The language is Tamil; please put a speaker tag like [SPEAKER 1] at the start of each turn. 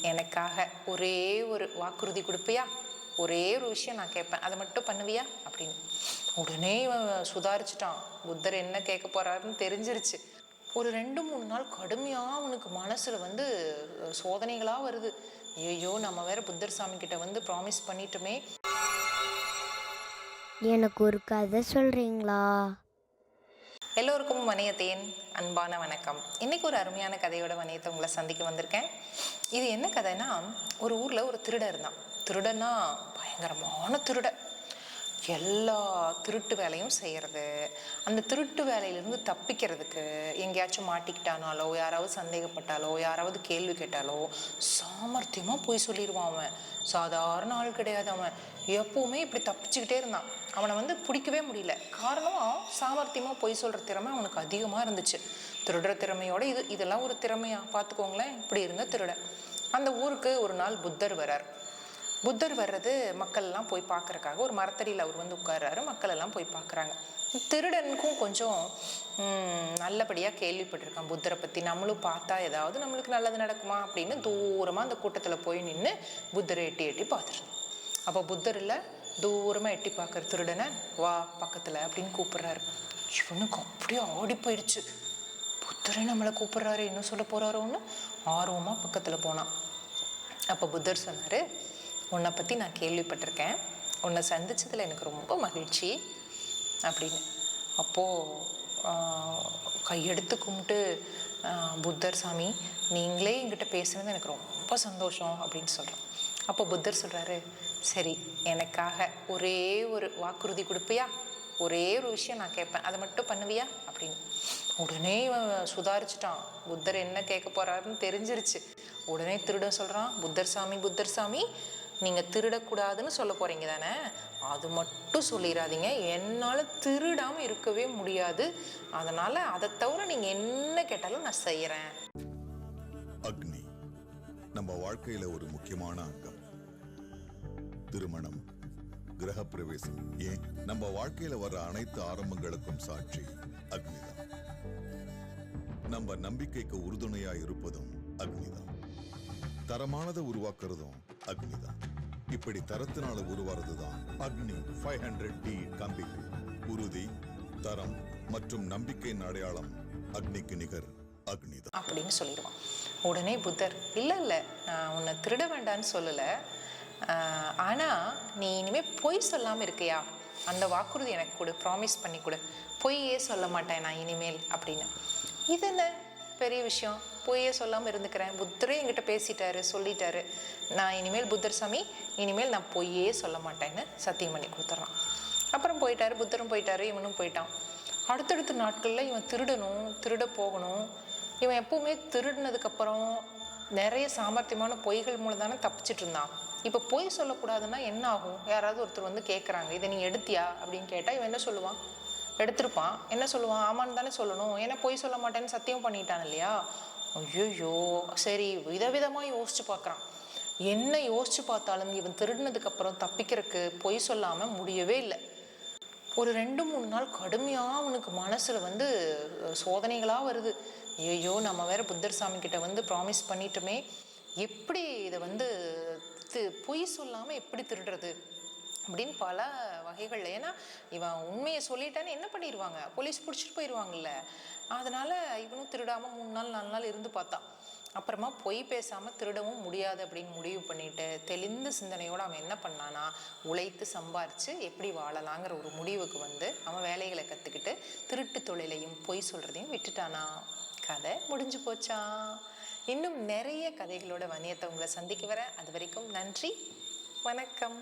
[SPEAKER 1] எனக்காக ஒரே ஒரு வாக்குறுதி கொடுப்பியா? ஒரே ஒரு விஷயம் நான் கேட்பேன், அதை மட்டும் பண்ணுவியா அப்படின்னு. உடனே சுதாரிச்சுட்டான். புத்தர் என்ன கேட்க போறாருன்னு தெரிஞ்சிருச்சு. ஒரு 2-3 நாள் கடுமையாக அவனுக்கு மனசில் சோதனைகளாக வருது. ஐயோ, நம்ம வேற புத்தர் சாமி கிட்ட ப்ராமிஸ் பண்ணிட்டோமே.
[SPEAKER 2] எனக்கு ஒரு கதை சொல்றீங்களா?
[SPEAKER 1] எல்லோருக்கும் வணியத்தேன் அன்பான வணக்கம். இன்னைக்கு ஒரு அருமையான கதையோட வணியத்தை உங்களை சந்திக்க வந்திருக்கேன். இது என்ன கதைன்னா, ஒரு ஊரில் ஒரு திருடன் இருந்தான். திருடன்னா பயங்கரமான திருடன். எல்லா திருட்டு வேலையும் செய்கிறது. அந்த திருட்டு வேலையிலேருந்து தப்பிக்கிறதுக்கு எங்கேயாச்சும் மாட்டிக்கிட்டானாலோ, யாராவது சந்தேகப்பட்டாலோ, யாராவது கேள்வி கேட்டாலோ சாமர்த்தியமாக போய் சொல்லிடுவான். அவன் சாதாரண ஆள் கிடையாது. அவன் எப்பவுமே இப்படி தப்பிச்சுக்கிட்டே இருந்தான். அவனை பிடிக்கவே முடியல. காரணம், சாமர்த்தியமாக பொய் சொல்கிற திறமை அவனுக்கு அதிகமாக இருந்துச்சு. திருடுற திறமையோட இதெல்லாம் ஒரு திறமையா பார்த்துக்கோங்களேன். இப்படி இருந்த திருடன். அந்த ஊருக்கு ஒரு நாள் புத்தர் வரார். புத்தர் வர்றது மக்கள்லாம் போய் பார்க்குறக்காக ஒரு மரத்தடியில் அவர் உட்கார்றாரு. மக்கள் எல்லாம் போய் பார்க்குறாங்க. திருடனுக்கும் கொஞ்சம் நல்லபடியாக கேள்விப்பட்டிருக்கான் புத்தரை பற்றி. நம்மளும் பார்த்தா ஏதாவது நம்மளுக்கு நல்லது நடக்குமா அப்படின்னு தூரமாக அந்த கூட்டத்தில் போய் நின்று புத்தரை எட்டி எட்டி பார்த்துருந்தோம். அப்போ புத்தர் இல்லை, தூரமாக எட்டி பார்க்குற திருடனை வா பக்கத்தில் அப்படின்னு கூப்பிட்றாரு. இவனுக்கு அப்படியே ஆடி போயிடுச்சு. புத்தரை நம்மளை கூப்பிட்றாரு, என்ன சொல்ல போகிறாரோன்னு ஆர்வமாக பக்கத்தில் போனான். அப்போ புத்தர் சொன்னார், உன்னை பற்றி நான் கேள்விப்பட்டிருக்கேன், உன்னை சந்தித்ததில் எனக்கு ரொம்ப மகிழ்ச்சி அப்படின்னு. அப்போது கையெடுத்து கும்பிட்டு, புத்தர் சாமி, நீங்களே என்கிட்ட பேசுனது எனக்கு ரொம்ப சந்தோஷம் அப்படின்னு சொல்கிறோம். அப்போ புத்தர் சொல்கிறாரு, சரி, எனக்காக ஒரே ஒரு வாக்குறுதி கொடுப்பியா? ஒரே ஒரு விஷயம் நான் கேட்பேன், அதை மட்டும் பண்ணுவியா அப்படின்னு. உடனே சுதாரிச்சுட்டான். புத்தர் என்ன கேட்க போறாருன்னு தெரிஞ்சிருச்சு. உடனே திருடன் சொல்கிறான், புத்தர் சாமி, நீங்கள் திருடக்கூடாதுன்னு சொல்ல போகிறீங்க தானே, அது மட்டும் சொல்லிடாதீங்க. என்னால் திருடாமல் இருக்கவே முடியாது. அதனால் அதை தவிர நீங்கள் என்ன கேட்டாலும் நான் செய்கிறேன்.
[SPEAKER 3] அக்னி நம்ம வாழ்க்கையில் ஒரு முக்கியமான அங்கம். திருமணம், கிரகப்பிரவேசம், ஏன் நம்ம வாழ்க்கையில வர அனைத்து ஆரம்பங்களுக்கும் சாட்சி அக்னிதான். நம்ம நம்பிக்கைக்கு உறுதுணையா இருப்பதும் அக்னிதான். தரமானதை உருவாக்குறதும் அக்னிதான். இப்படி தரத்தினால உருவாறதுதான் அக்னி 500D கம்பிகள். உறுதி, தரம் மற்றும் நம்பிக்கையின் அடையாளம் அக்னிக்கு நிகர் அக்னிதான்
[SPEAKER 1] அப்படின்னு சொல்லிடுவான். உடனே புத்தர், இல்லை, நான் உன்னை திருட வேண்டான்னு சொல்லலை, ஆனால் நீ இனிமேல் பொய் சொல்லாமல் இருக்கியா? அந்த வாக்குறுதி எனக்கு கொடு, ப்ராமிஸ் பண்ணி கொடு, பொய்யே சொல்ல மாட்டேன் நான் இனிமேல் அப்படின்னு. இது என்ன பெரிய விஷயம், பொய்யே சொல்லாமல் இருந்துக்கிறேன், புத்தரே என்கிட்ட பேசிட்டாரு, சொல்லிட்டாரு, நான் இனிமேல் புத்தர் சாமி, இனிமேல் நான் பொய்யே சொல்ல மாட்டேன்னு சத்தியம் பண்ணி கொடுத்துட்றான். அப்புறம் போயிட்டாரு, புத்தரும் போயிட்டாரு, இவனும் போயிட்டான். அடுத்தடுத்த நாட்களில் இவன் திருட போகணும். இவன் எப்பவுமே திருடினதுக்கப்புறம் நிறைய சாமர்த்தியமான பொய்கள் மூலம் தானே தப்பிச்சிட்டு இருந்தான். இப்போ பொய் சொல்லக்கூடாதுன்னா என்ன ஆகும்? யாராவது ஒருத்தர் கேட்குறாங்க, இதை நீ எடுத்தியா அப்படின்னு கேட்டால் இவன் என்ன சொல்லுவான்? எடுத்திருப்பான். என்ன சொல்லுவான்? ஆமான்னு தானே சொல்லணும், ஏன்னா பொய் சொல்ல மாட்டேன்னு சத்தியம் பண்ணிட்டான் இல்லையா? ஐயோ, சரி, விதவிதமாக யோசிச்சு பார்க்குறான். என்ன யோசிச்சு பார்த்தாலும் இவன் திருடினதுக்கப்புறம் தப்பிக்கிறதுக்கு பொய் சொல்லாமல் முடியவே இல்லை. ஒரு 2-3 நாள் கடுமையாக அவனுக்கு மனசில் சோதனைகளாக வருது. ஐயோ, நம்ம வேற புத்தர் சாமி கிட்ட ப்ராமிஸ் பண்ணிட்டோமே, எப்படி இதை பொய் சொல்லாமல் எப்படி திருடுறது அப்படின்னு பல வகைகளில். ஏன்னா இவன் உண்மையை சொல்லிட்டான்னு என்ன பண்ணிடுவாங்க, போலீஸ் பிடிச்சிட்டு போயிடுவாங்கல்ல. அதனால் இவனும் திருடாமல் 3 நாள் 4 நாள் இருந்து பார்த்தான். அப்புறமா பொய் பேசாமல் திருடவும் முடியாது அப்படின்னு முடிவு பண்ணிட்டு தெளிந்த சிந்தனையோடு அவன் என்ன பண்ணானா, உழைத்து சம்பாரித்து எப்படி வாழலாங்கிற ஒரு முடிவுக்கு அவன் வேலைகளை கற்றுக்கிட்டு திருட்டு தொழிலையும் பொய் சொல்கிறதையும் விட்டுட்டானா. கதை முடிஞ்சு போச்சா? இன்னும் நிறைய கதைகளோட வணியத்தை உங்களை சந்திக்க வரேன். அது வரைக்கும் நன்றி, வணக்கம்.